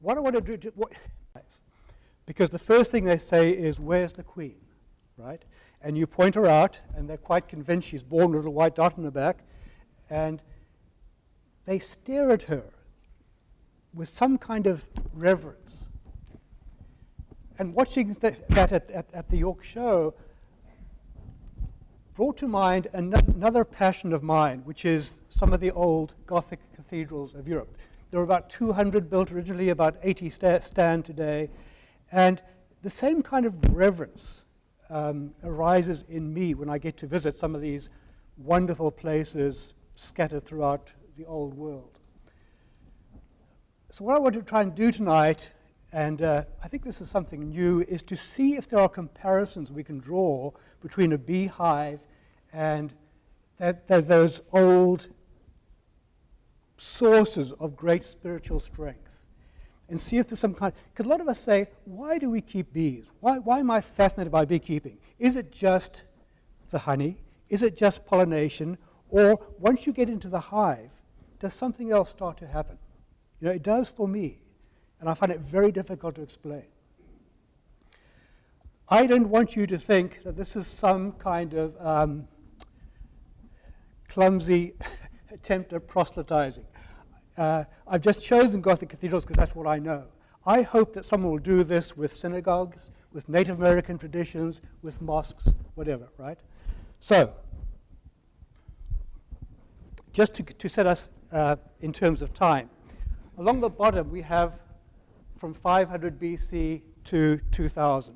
what I want to do, because the first thing they say is, where's the queen, right? And you point her out, and they're quite convinced she's born with a little white dot on her back, and they stare at her with some kind of reverence. And watching that at the York Show brought to mind another passion of mine, which is some of the old Gothic cathedrals of Europe. There were about 200 built originally, about 80 stand today. And the same kind of reverence arises in me when I get to visit some of these wonderful places scattered throughout the old world. So what I want to try and do tonight, and I think this is something new, is to see if there are comparisons we can draw between a beehive and those old sources of great spiritual strength. And see if there's some kind, because a lot of us say, why do we keep bees? Why am I fascinated by beekeeping? Is it just the honey? Is it just pollination? Or once you get into the hive, does something else start to happen? You know, it does for me, and I find it very difficult to explain. I don't want you to think that this is some kind of clumsy attempt at proselytizing. I've just chosen Gothic cathedrals because that's what I know. I hope that someone will do this with synagogues, with Native American traditions, with mosques, whatever, right? So, just to set us in terms of time, along the bottom we have from 500 BC to 2000.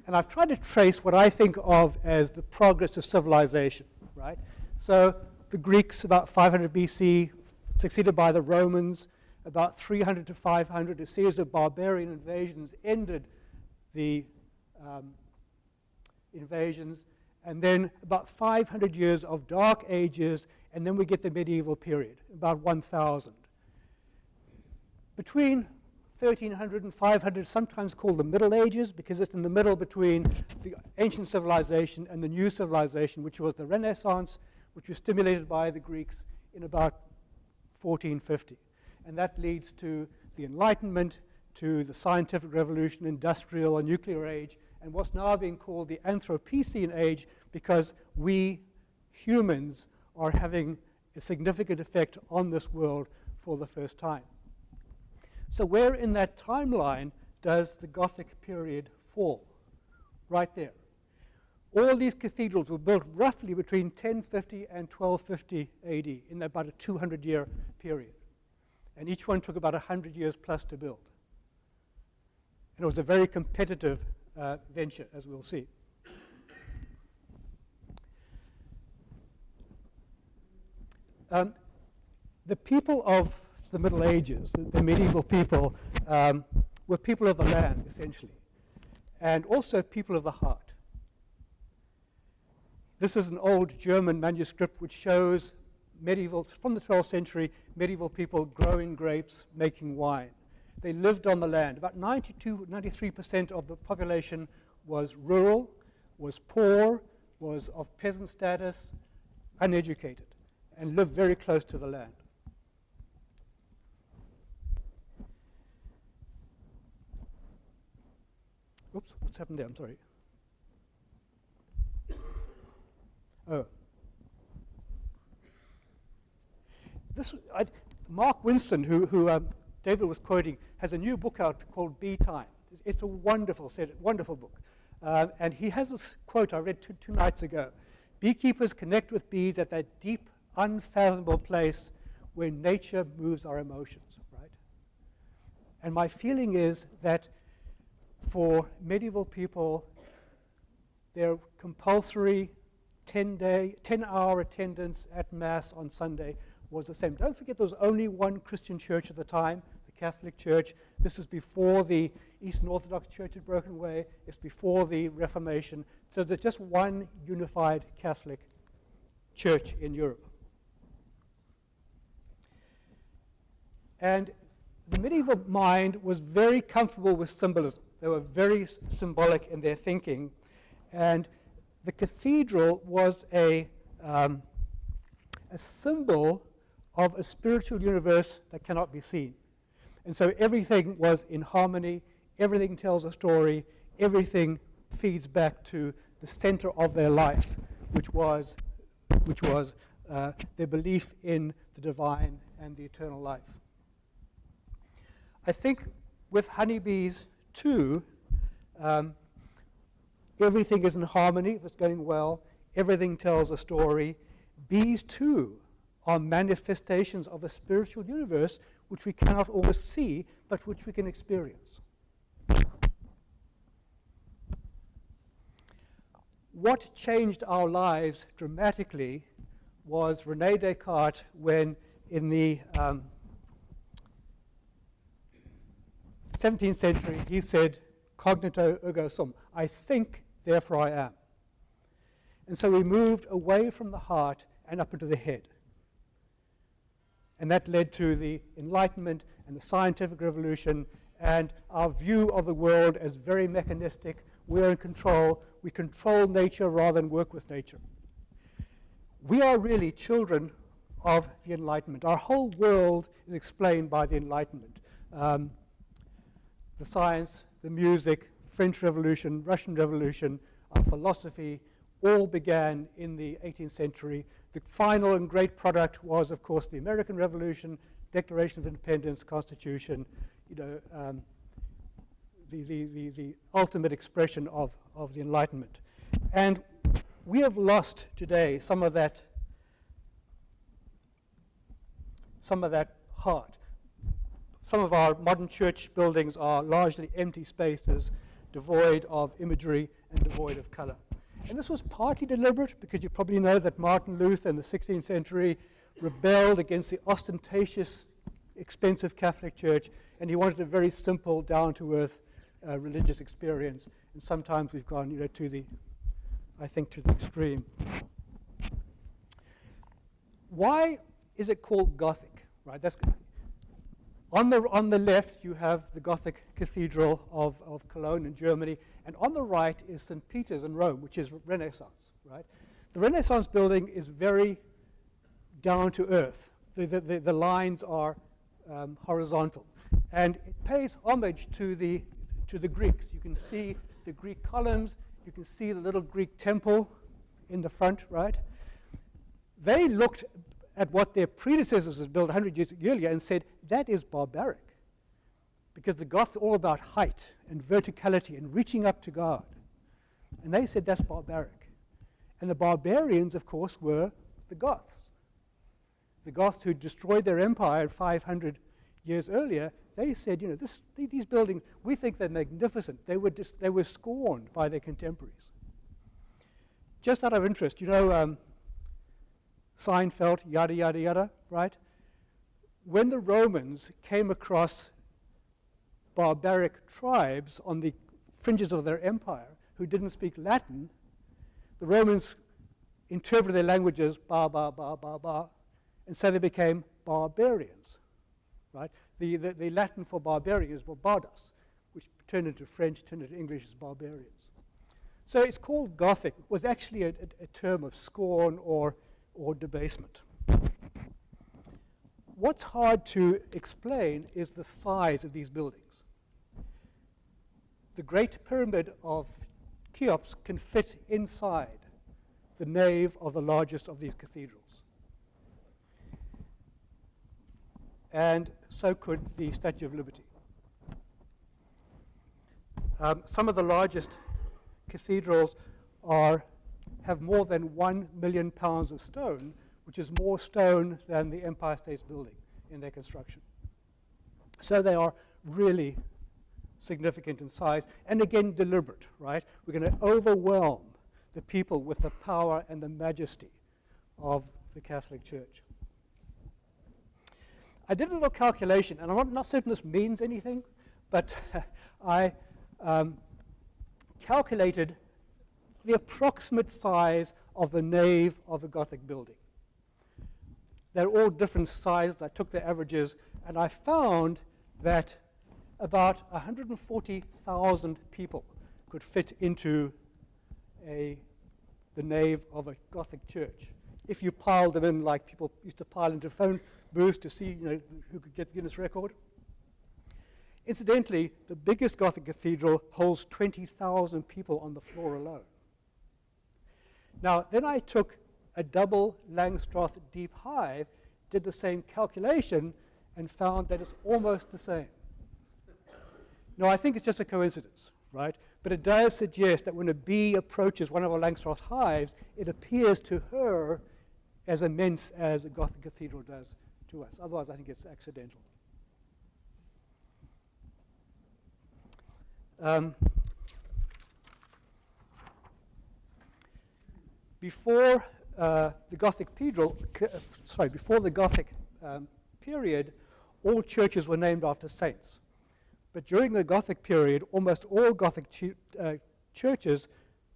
And I've tried to trace what I think of as the progress of civilization, right? So the Greeks, about 500 BC, succeeded by the Romans, about 300 to 500. A series of barbarian invasions ended the invasions, and then about 500 years of dark ages, and then we get the medieval period, about 1000. Between 1300 and 500, sometimes called the Middle Ages, because it's in the middle between the ancient civilization and the new civilization, which was the Renaissance, which was stimulated by the Greeks in about 1450. And that leads to the Enlightenment, to the scientific revolution, industrial and nuclear age, and what's now being called the Anthropocene age, because we humans are having a significant effect on this world for the first time. So where in that timeline does the Gothic period fall? Right there. All these cathedrals were built roughly between 1050 and 1250 AD, in about a 200-year period. And each one took about 100 years plus to build. And it was a very competitive venture, as we'll see. The people of the Middle Ages, the medieval people, were people of the land, essentially, and also people of the heart. This is an old German manuscript which shows medieval, from the 12th century, medieval people growing grapes, making wine. They lived on the land. About 93% of the population was rural, was poor, was of peasant status, uneducated, and lived very close to the land. Oops, what's happened there? I'm sorry. Oh. Mark Winston, who David was quoting, has a new book out called Bee Time. It's a wonderful book. And he has this quote I read two nights ago. Beekeepers connect with bees at that deep, unfathomable place where nature moves our emotions, right? And my feeling is that for medieval people, their compulsory 10-hour attendance at Mass on Sunday was the same. Don't forget there was only one Christian church at the time, the Catholic Church. This is before the Eastern Orthodox Church had broken away. It's before the Reformation. So there's just one unified Catholic church in Europe. And the medieval mind was very comfortable with symbolism. They were very symbolic in their thinking. And the cathedral was a symbol of a spiritual universe that cannot be seen. And so everything was in harmony, everything tells a story, everything feeds back to the center of their life, which was their belief in the divine and the eternal life. I think with honeybees too, everything is in harmony, if it's going well, everything tells a story. Bees too are manifestations of a spiritual universe which we cannot always see, but which we can experience. What changed our lives dramatically was René Descartes when in the 17th century he said, "Cognito ergo sum," I think, therefore I am. And so we moved away from the heart and up into the head. And that led to the Enlightenment and the scientific revolution and our view of the world as very mechanistic. We're in control. We control nature rather than work with nature. We are really children of the Enlightenment. Our whole world is explained by the Enlightenment. The science, the music, French Revolution, Russian Revolution, our philosophy, all began in the 18th century. The final and great product was, of course, the American Revolution, Declaration of Independence, Constitution, the ultimate expression of the Enlightenment. And we have lost today some of that heart. Some of our modern church buildings are largely empty spaces, devoid of imagery and devoid of color. And this was partly deliberate, because you probably know that Martin Luther in the 16th century rebelled against the ostentatious, expensive Catholic Church, and he wanted a very simple, down-to-earth religious experience. And sometimes we've gone, to the extreme. Why is it called Gothic? Right. That's on the left you have the Gothic Cathedral of Cologne in Germany, and on the right is St. Peter's in Rome, which is Renaissance. Right. The Renaissance building is very down to earth. The lines are horizontal, and it pays homage to the Greeks. You can see the Greek columns. You can see the little Greek temple in the front. Right. They looked at what their predecessors had built 100 years earlier and said, that is barbaric. Because the Goths are all about height and verticality and reaching up to God. And they said that's barbaric. And the barbarians, of course, were the Goths. The Goths who destroyed their empire 500 years earlier, they said, these buildings, we think they're magnificent. They were scorned by their contemporaries. Just out of interest, Seinfeld, yada, yada, yada, right? When the Romans came across barbaric tribes on the fringes of their empire who didn't speak Latin, the Romans interpreted their languages, ba, ba, ba, ba, ba, and so they became barbarians, right? The Latin for barbarian is barbados, which turned into French, turned into English as barbarians. So it's called Gothic. It was actually a term of scorn or debasement. What's hard to explain is the size of these buildings. The Great Pyramid of Cheops can fit inside the nave of the largest of these cathedrals. And so could the Statue of Liberty. Some of the largest cathedrals have more than 1 million pounds of stone, which is more stone than the Empire State Building in their construction. So they are really significant in size, and again, deliberate, right? We're going to overwhelm the people with the power and the majesty of the Catholic Church. I did a little calculation, and I'm not certain this means anything, but I calculated the approximate size of the nave of a Gothic building. They're all different sizes. I took the averages, and I found that about 140,000 people could fit into the nave of a Gothic church. If you piled them in like people used to pile into phone booths to see who could get Guinness record. Incidentally, the biggest Gothic cathedral holds 20,000 people on the floor alone. Now, then I took a double Langstroth deep hive, did the same calculation, and found that it's almost the same. Now, I think it's just a coincidence, right? But it does suggest that when a bee approaches one of our Langstroth hives, it appears to her as immense as a Gothic cathedral does to us. Otherwise, I think it's accidental. Before the Gothic period, all churches were named after saints. But during the Gothic period, almost all Gothic churches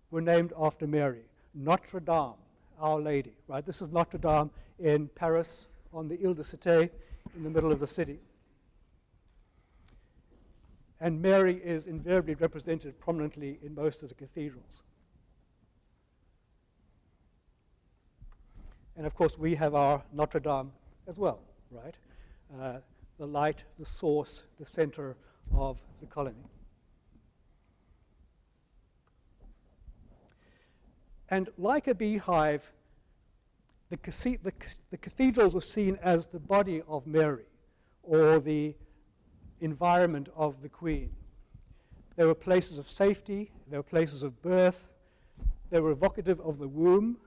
were named after Mary. Notre Dame, Our Lady, right? This is Notre Dame in Paris on the Ile de Cité in the middle of the city. And Mary is invariably represented prominently in most of the cathedrals. And of course, we have our Notre Dame as well, right? The light, the source, the center of the colony. And like a beehive, the cathedrals were seen as the body of Mary, or the environment of the Queen. They were places of safety, they were places of birth, they were evocative of the womb.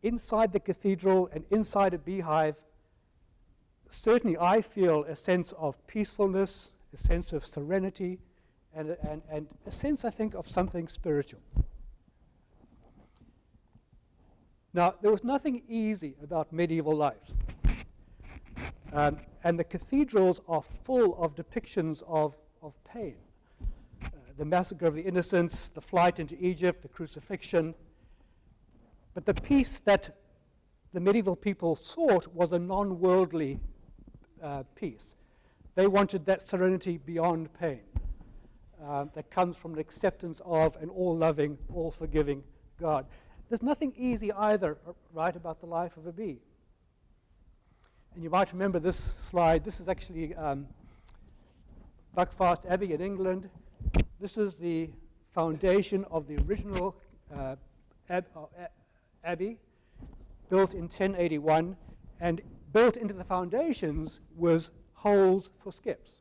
Inside the cathedral and inside a beehive, certainly I feel a sense of peacefulness, a sense of serenity, and a sense, I think, of something spiritual. Now, there was nothing easy about medieval life. And the cathedrals are full of depictions of pain. The massacre of the innocents, the flight into Egypt, the crucifixion. But the peace that the medieval people sought was a non-worldly peace. They wanted that serenity beyond pain that comes from an acceptance of an all-loving, all-forgiving God. There's nothing easy either, right, about the life of a bee. And you might remember this slide. This is actually Buckfast Abbey in England. This is the foundation of the original abbey, built in 1081, and built into the foundations was holes for skips.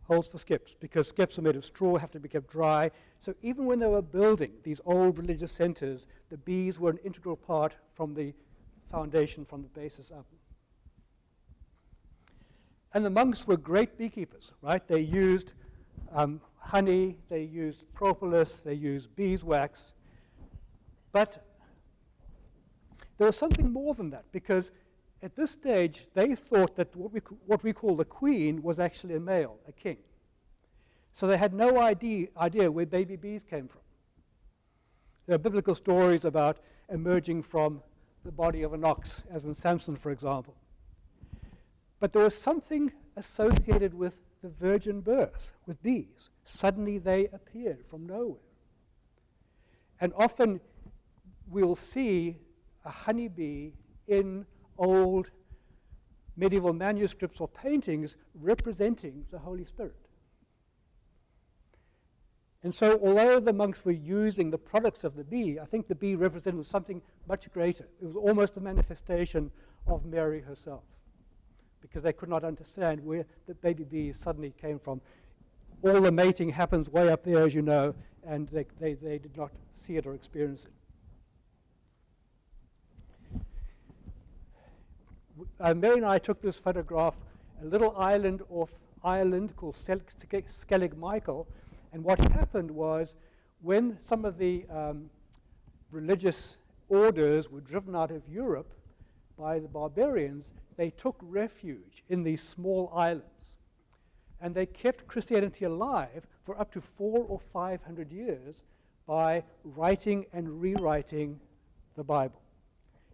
Holes for skips, because skips are made of straw, have to be kept dry. So even when they were building these old religious centers, the bees were an integral part from the foundation, from the basis up. And the monks were great beekeepers, right? They used honey, they used propolis, they used beeswax. But there was something more than that, because at this stage, they thought that what we call the queen was actually a male, a king. So they had no idea where baby bees came from. There are biblical stories about emerging from the body of an ox, as in Samson, for example. But there was something associated with the virgin birth, with bees. Suddenly they appeared from nowhere. And often we'll see a honeybee in old medieval manuscripts or paintings representing the Holy Spirit. And so although the monks were using the products of the bee, I think the bee represented something much greater. It was almost a manifestation of Mary herself, because they could not understand where the baby bees suddenly came from. All the mating happens way up there, as you know, and they did not see it or experience it. Mary and I took this photograph, a little island off Ireland called Skellig Michael, and what happened was when some of the religious orders were driven out of Europe by the barbarians, they took refuge in these small islands. And they kept Christianity alive for up to 400 or 500 years by writing and rewriting the Bible,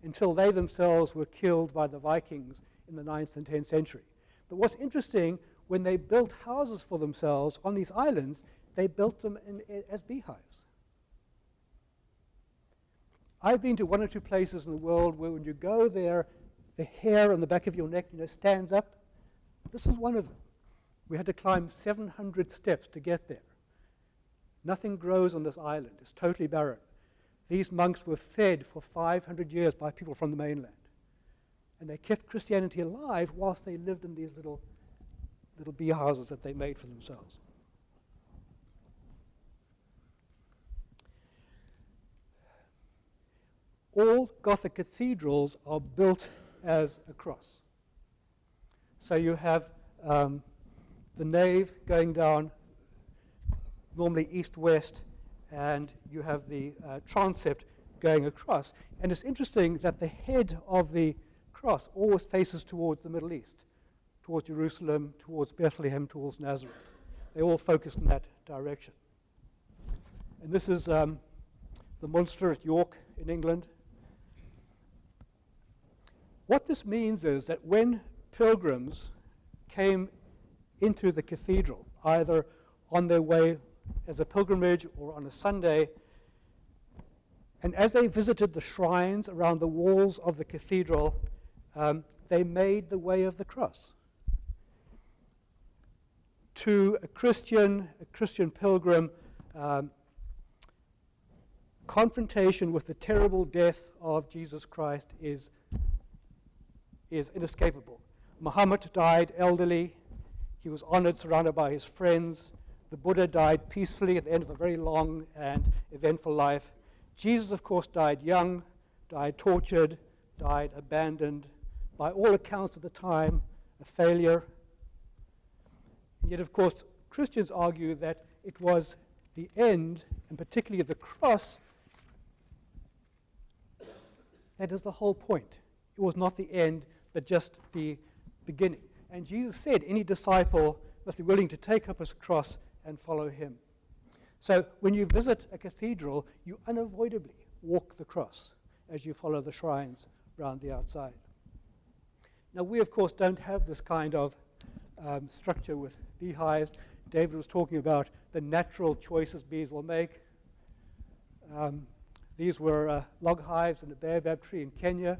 until they themselves were killed by the Vikings in the 9th and 10th century. But what's interesting, when they built houses for themselves on these islands, they built them as beehives. I've been to one or two places in the world where when you go there, the hair on the back of your neck, stands up This is one of them. We had to climb 700 steps to get there. Nothing grows on this island. It's totally barren. These monks were fed for 500 years by people from the mainland. And they kept Christianity alive whilst they lived in these little bee houses that they made for themselves. All Gothic cathedrals are built as a cross. So you have the nave going down normally east-west, and you have the transept going across. And it's interesting that the head of the cross always faces towards the Middle East, towards Jerusalem, towards Bethlehem, towards Nazareth. They all focus in that direction. And this is the Munster at York in England. What this means is that when pilgrims came into the cathedral, either on their way as a pilgrimage or on a Sunday, and as they visited the shrines around the walls of the cathedral, they made the way of the cross. To a Christian pilgrim, confrontation with the terrible death of Jesus Christ is inescapable. Muhammad died elderly. He was honored, surrounded by his friends. The Buddha died peacefully at the end of a very long and eventful life. Jesus, of course, died young, died tortured, died abandoned. By all accounts at the time, a failure. Yet, of course, Christians argue that it was the end, and particularly the cross, that is the whole point. It was not the end, but just the beginning. And Jesus said any disciple must be willing to take up his cross and follow him. So when you visit a cathedral, you unavoidably walk the cross as you follow the shrines around the outside. Now, we, of course, don't have this kind of structure with beehives. David was talking about the natural choices bees will make. These were log hives in a baobab tree in Kenya,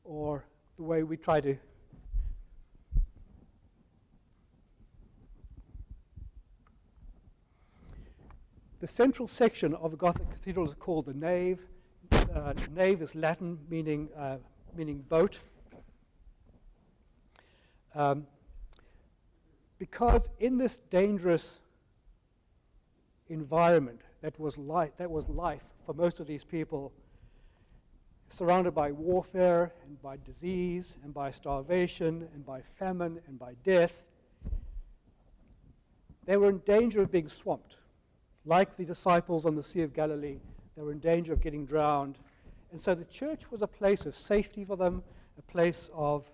or the way we try to the central section of a Gothic cathedral is called the nave. Nave is Latin, meaning boat. Because in this dangerous environment that was life for most of these people, surrounded by warfare and by disease and by starvation and by famine and by death, they were in danger of being swamped. Like the disciples on the Sea of Galilee, they were in danger of getting drowned. And so the church was a place of safety for them, a place of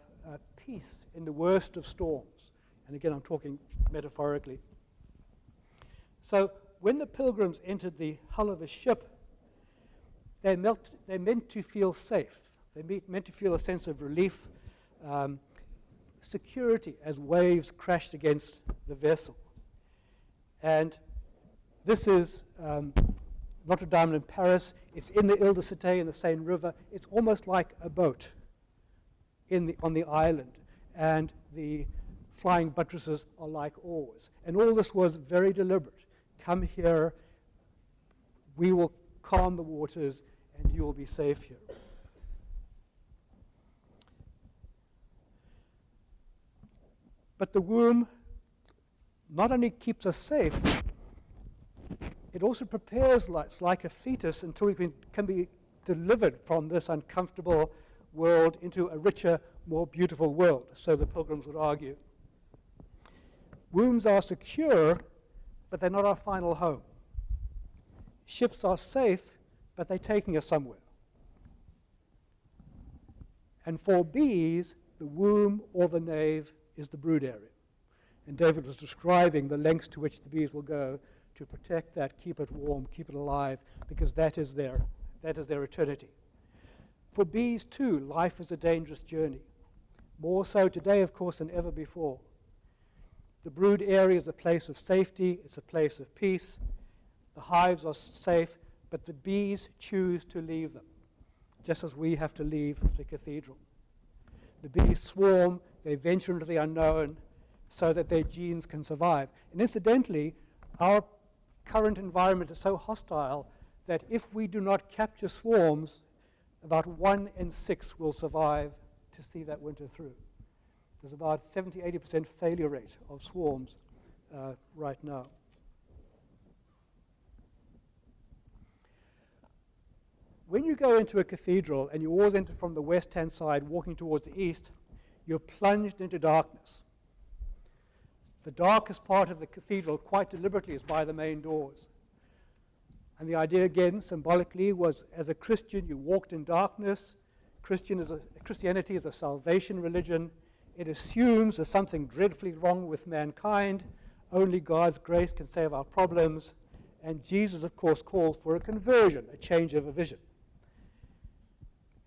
peace in the worst of storms. And again, I'm talking metaphorically. So when the pilgrims entered the hull of a ship, they meant to feel safe. They meant to feel a sense of relief, security as waves crashed against the vessel. And this is Notre Dame in Paris. It's in the Ile-de-Cité in the Seine River. It's almost like a boat on the island. And the flying buttresses are like oars. And all this was very deliberate. Come here, we will calm the waters, and you will be safe here. But the womb not only keeps us safe, it also prepares us like a fetus until we can be delivered from this uncomfortable world into a richer, more beautiful world, so the pilgrims would argue. Wombs are secure, but they're not our final home. Ships are safe, but they're taking us somewhere. And for bees, the womb or the nave is the brood area. And David was describing the lengths to which the bees will go to protect that, keep it warm, keep it alive, because that is their eternity. For bees, too, life is a dangerous journey. More so today, of course, than ever before. The brood area is a place of safety, it's a place of peace. The hives are safe, but the bees choose to leave them, just as we have to leave the cathedral. The bees swarm, they venture into the unknown so that their genes can survive. And incidentally, our current environment is so hostile that if we do not capture swarms, about 1 in 6 will survive to see that winter through. There's about 70-80% failure rate of swarms right now. When you go into a cathedral, and you always enter from the west-hand side, walking towards the east, you're plunged into darkness. The darkest part of the cathedral, quite deliberately, is by the main doors. And the idea, again, symbolically, was as a Christian, you walked in darkness. Christianity is a salvation religion. It assumes there's something dreadfully wrong with mankind. Only God's grace can save our problems. And Jesus, of course, called for a conversion, a change of a vision.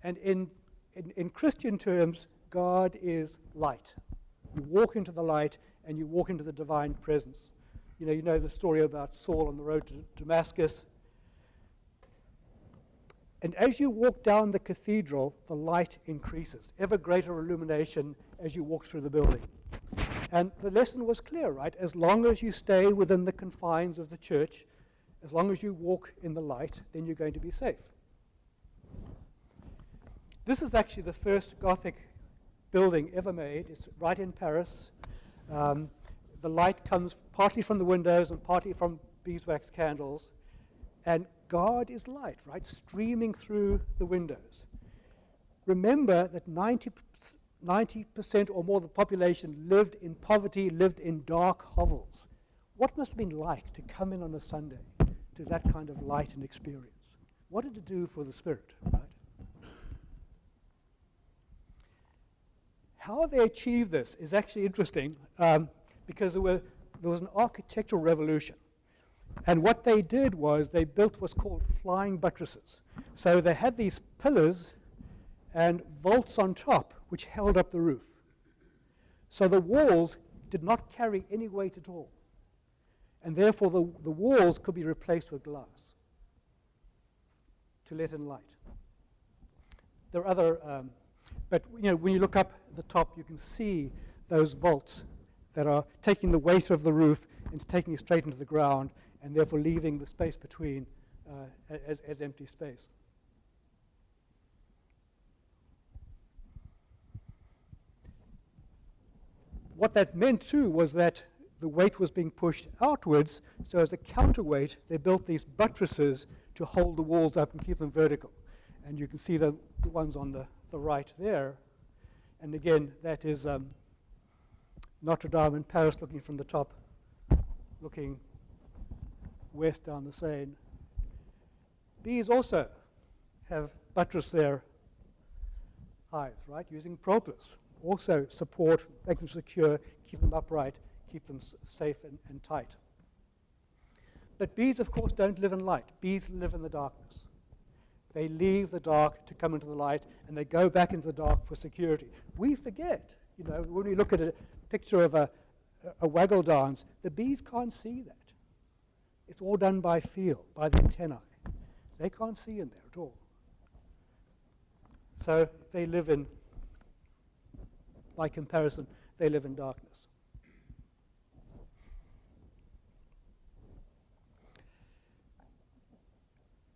And in Christian terms, God is light. You walk into the light, and you walk into the divine presence. You know the story about Saul on the road to Damascus. And as you walk down the cathedral, the light increases, ever greater illumination as you walk through the building. And the lesson was clear, right? As long as you stay within the confines of the church, as long as you walk in the light, then you're going to be safe. This is actually the first Gothic building ever made. It's right in Paris. The light comes partly from the windows and partly from beeswax candles. And God is light, right, streaming through the windows. Remember that 90% or more of the population lived in poverty, lived in dark hovels. What must have been like to come in on a Sunday to that kind of light and experience? What did it do for the spirit, right? How they achieved this is actually interesting because there was an architectural revolution. And what they did was they built what's called flying buttresses. So they had these pillars and vaults on top which held up the roof. So the walls did not carry any weight at all. And therefore the walls could be replaced with glass to let in light. There are other, but when you look up at the top, you can see those vaults that are taking the weight of the roof and taking it straight into the ground, and therefore leaving the space between as empty space. What that meant, too, was that the weight was being pushed outwards, so as a counterweight, they built these buttresses to hold the walls up and keep them vertical. And you can see the ones on the right there. And again, that is Notre Dame in Paris, looking from the top, looking west down the Seine. Bees also have buttressed their hives, right, using propolis. Also support, make them secure, keep them upright, keep them safe and tight. But bees, of course, don't live in light. Bees live in the darkness. They leave the dark to come into the light, and they go back into the dark for security. We forget, when we look at a picture of a waggle dance, the bees can't see that. It's all done by feel, by the antennae. They can't see in there at all. So they live in, by comparison, they live in darkness.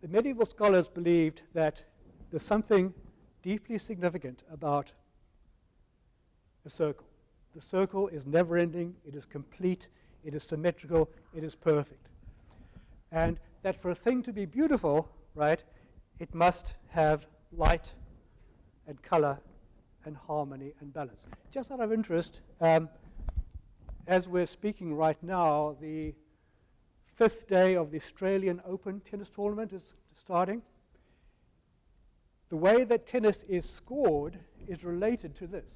The medieval scholars believed that there's something deeply significant about a circle. The circle is never-ending, it is complete, it is symmetrical, it is perfect. And that for a thing to be beautiful, right, it must have light and color and harmony and balance. Just out of interest, as we're speaking right now, the 5th day of the Australian Open tennis tournament is starting. The way that tennis is scored is related to this.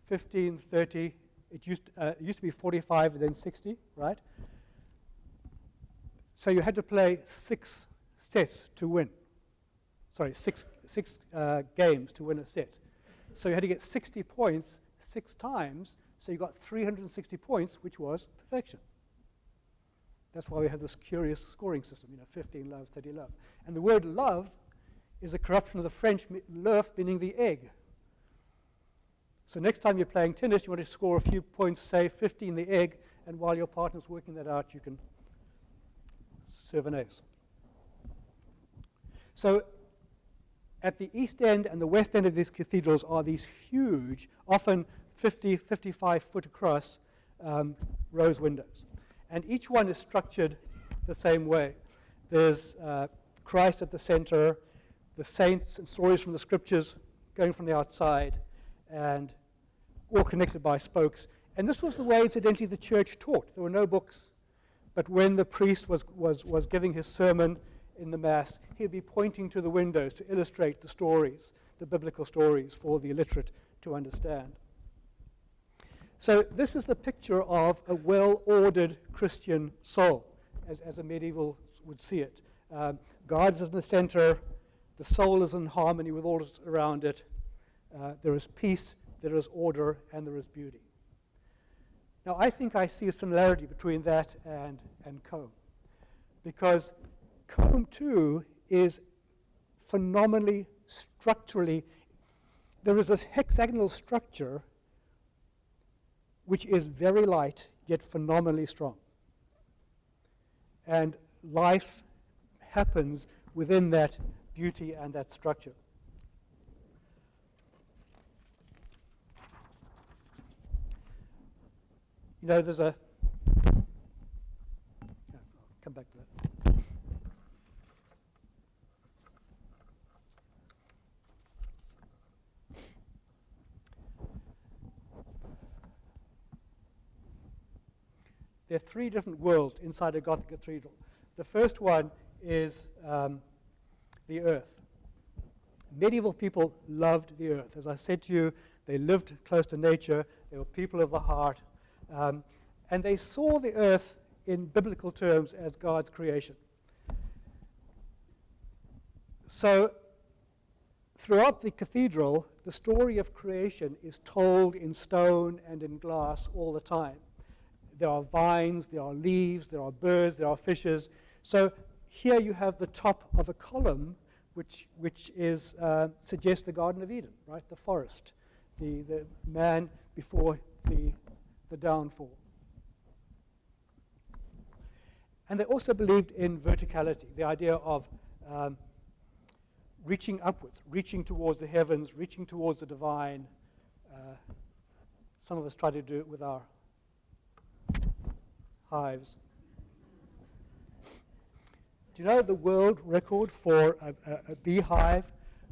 15, 30, it used to be 45 and then 60, right? So you had to play 6 sets to win. Sorry, six games to win a set. So you had to get 60 points 6 times, so you got 360 points, which was perfection. That's why we have this curious scoring system, 15 love, 30 love. And the word love is a corruption of the French l'œuf, meaning the egg. So next time you're playing tennis, you want to score a few points, say 50 in the egg, and while your partner's working that out, you can serve an ace. So at the east end and the west end of these cathedrals are these huge, often 50, 55 foot across, rose windows. And each one is structured the same way. There's Christ at the center, the saints and stories from the scriptures going from the outside, and all connected by spokes. And this was the way, incidentally, the church taught. There were no books, but when the priest was giving his sermon in the Mass, he'd be pointing to the windows to illustrate the stories, the biblical stories, for the illiterate to understand. So this is the picture of a well-ordered Christian soul, as a medieval would see it. God is in the center, the soul is in harmony with all that's around it. There is peace, there is order, and there is beauty. Now, I think I see a similarity between that and Combe, because Combe, too, is phenomenally, structurally, there is this hexagonal structure which is very light, yet phenomenally strong. And life happens within that beauty and that structure. You know, there's a... come back to that. There are three different worlds inside a Gothic cathedral. The first one is the earth. Medieval people loved the earth. As I said to you, they lived close to nature. They were people of the heart. And they saw the earth in biblical terms as God's creation. So throughout the cathedral, the story of creation is told in stone and in glass all the time. There are vines, there are leaves, there are birds, there are fishes. So here you have the top of a column which is suggests the Garden of Eden, right? The forest, the man before the downfall. And they also believed in verticality, the idea of reaching upwards, reaching towards the heavens, reaching towards the divine. Some of us try to do it with our hives. Do you know the world record for a beehive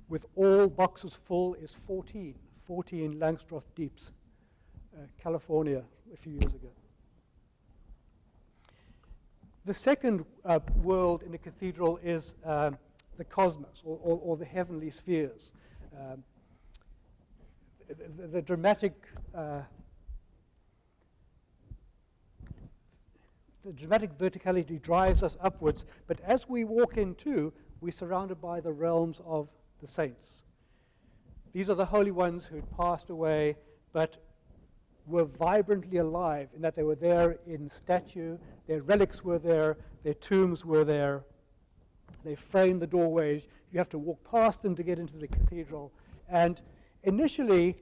with all boxes full is 14 Langstroth Deeps, California, a few years ago. The second world in a cathedral is the cosmos, or the heavenly spheres. The dramatic verticality drives us upwards, but as we walk in too, we're surrounded by the realms of the saints. These are the holy ones who had passed away, but were vibrantly alive in that they were there in statue, their relics were there, their tombs were there, they framed the doorways. You have to walk past them to get into the cathedral. And initially,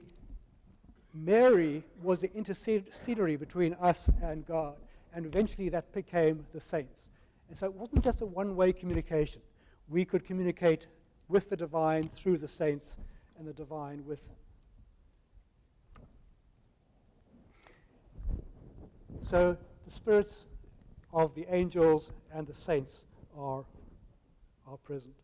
Mary was the intercessory between us and God. And eventually that became the saints. And so it wasn't just a one-way communication. We could communicate with the divine through the saints, and the divine with. So the spirits of the angels and the saints are present.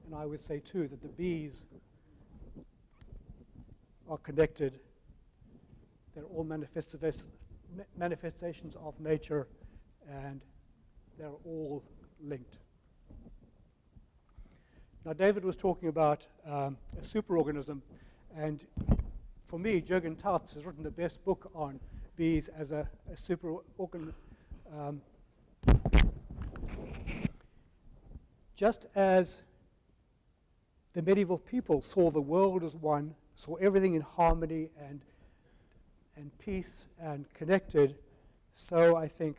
And I would say, too, that the bees are connected. They're all manifestations of nature, and they're all linked. Now, David was talking about a superorganism, and for me, Jürgen Tautz has written the best book on bees as a superorganism. Just as the medieval people saw the world as one, saw everything in harmony and peace and connected, so I think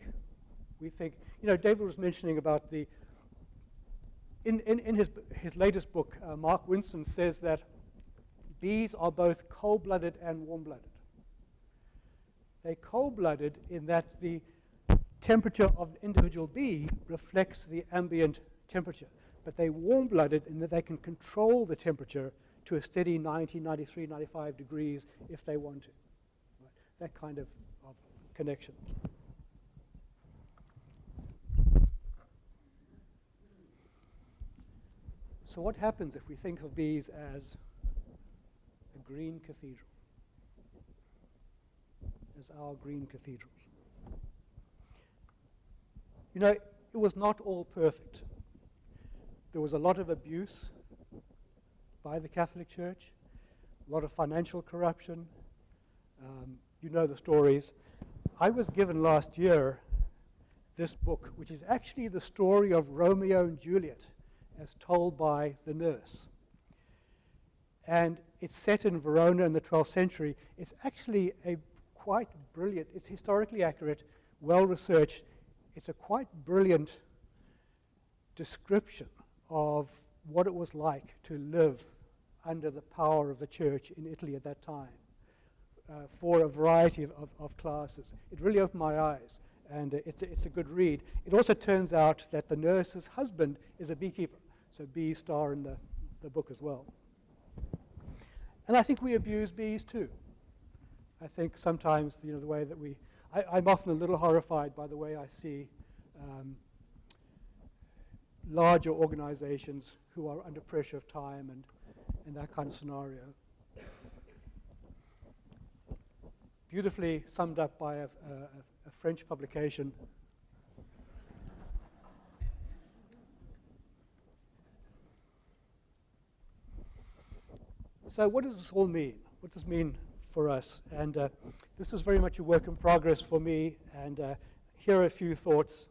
We think, David was mentioning about in his latest book, Mark Winston says that bees are both cold-blooded and warm-blooded. They're cold-blooded in that the temperature of an individual bee reflects the ambient temperature, but they're warm-blooded in that they can control the temperature to a steady 90, 93, 95 degrees if they want to. Right? That kind of connection. So what happens if we think of bees as a green cathedral? As our green cathedrals. It was not all perfect. There was a lot of abuse by the Catholic Church, a lot of financial corruption. You know the stories. I was given last year this book, which is actually the story of Romeo and Juliet as told by the nurse. And it's set in Verona in the 12th century. It's actually a quite brilliant, it's historically accurate, well-researched. It's a quite brilliant description of what it was like to live under the power of the church in Italy at that time for a variety of classes. It really opened my eyes, and it's a good read. It also turns out that the nurse's husband is a beekeeper, so bees star in the book as well. And I think we abuse bees too. I think sometimes, the way that I'm often a little horrified by the way I see larger organizations who are under pressure of time and that kind of scenario. Beautifully summed up by a French publication. So what does this all mean? What does this mean for us? And this is very much a work in progress for me, and here are a few thoughts.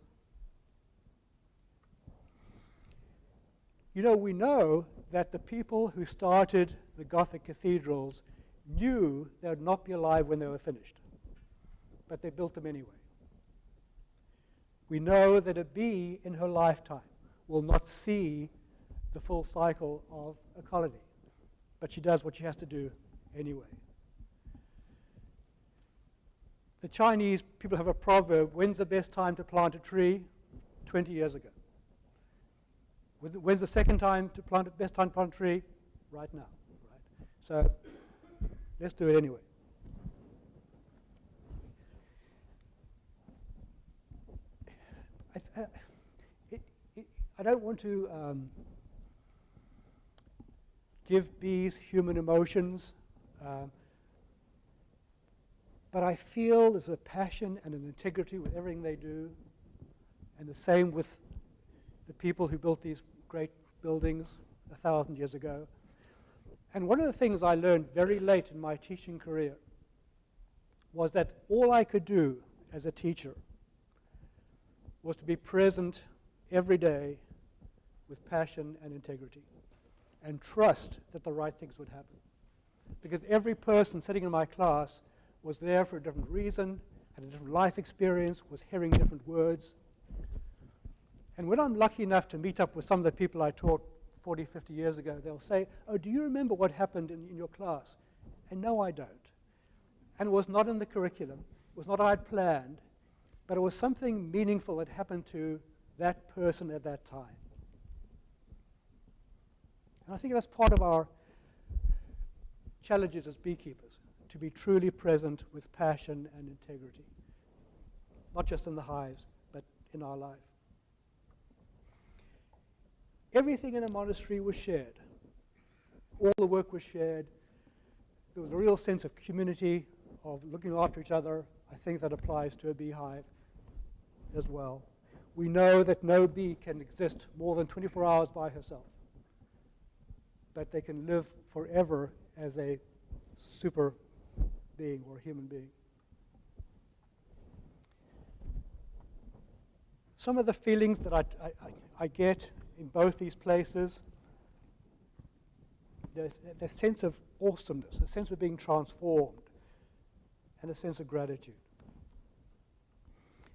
We know that the people who started the Gothic cathedrals knew they would not be alive when they were finished, but they built them anyway. We know that a bee in her lifetime will not see the full cycle of a colony, but she does what she has to do anyway. The Chinese people have a proverb, when's the best time to plant a tree? 20 years ago. When's the best time to plant a tree? Right now. Right? So let's do it anyway. I don't want to give bees human emotions, but I feel there's a passion and an integrity with everything they do, and the same with the people who built these great buildings 1,000 years ago. And one of the things I learned very late in my teaching career was that all I could do as a teacher was to be present every day with passion and integrity and trust that the right things would happen. Because every person sitting in my class was there for a different reason, had a different life experience, was hearing different words. And when I'm lucky enough to meet up with some of the people I taught 40, 50 years ago, they'll say, oh, do you remember what happened in your class? And no, I don't. And it was not in the curriculum. It was not what I'd planned, but it was something meaningful that happened to that person at that time. And I think that's part of our challenges as beekeepers, to be truly present with passion and integrity, not just in the hives, but in our life. Everything in a monastery was shared. All the work was shared. There was a real sense of community, of looking after each other. I think that applies to a beehive as well. We know that no bee can exist more than 24 hours by herself, but they can live forever as a super being or a human being. Some of the feelings that I get in both these places, there's a sense of awesomeness, a sense of being transformed, and a sense of gratitude.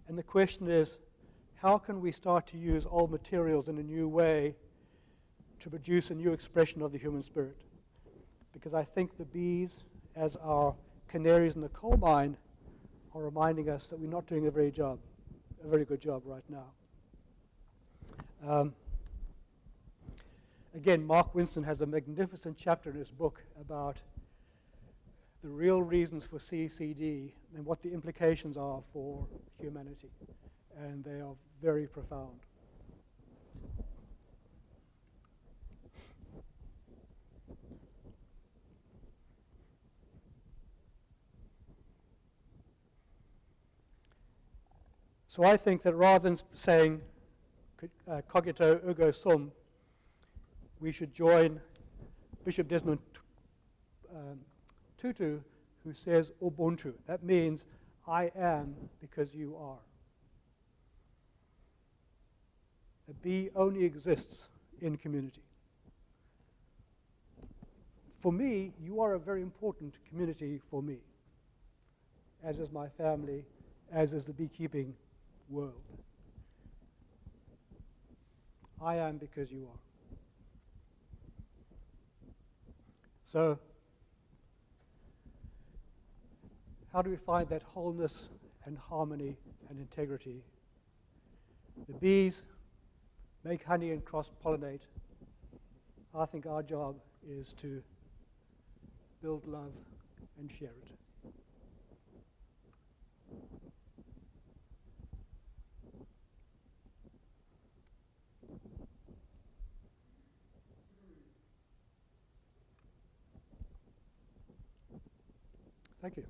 And the question is, how can we start to use old materials in a new way to produce a new expression of the human spirit? Because I think the bees, as our canaries in the coal mine, are reminding us that we're not doing a very good job right now. Again, Mark Winston has a magnificent chapter in his book about the real reasons for CCD and what the implications are for humanity. And they are very profound. So I think that rather than saying cogito ergo sum, we should join Bishop Desmond Tutu, who says Ubuntu. That means I am because you are. A bee only exists in community. For me, you are a very important community for me, as is my family, as is the beekeeping world. I am because you are. So, how do we find that wholeness and harmony and integrity? The bees make honey and cross-pollinate. I think our job is to build love and share it. Thank you.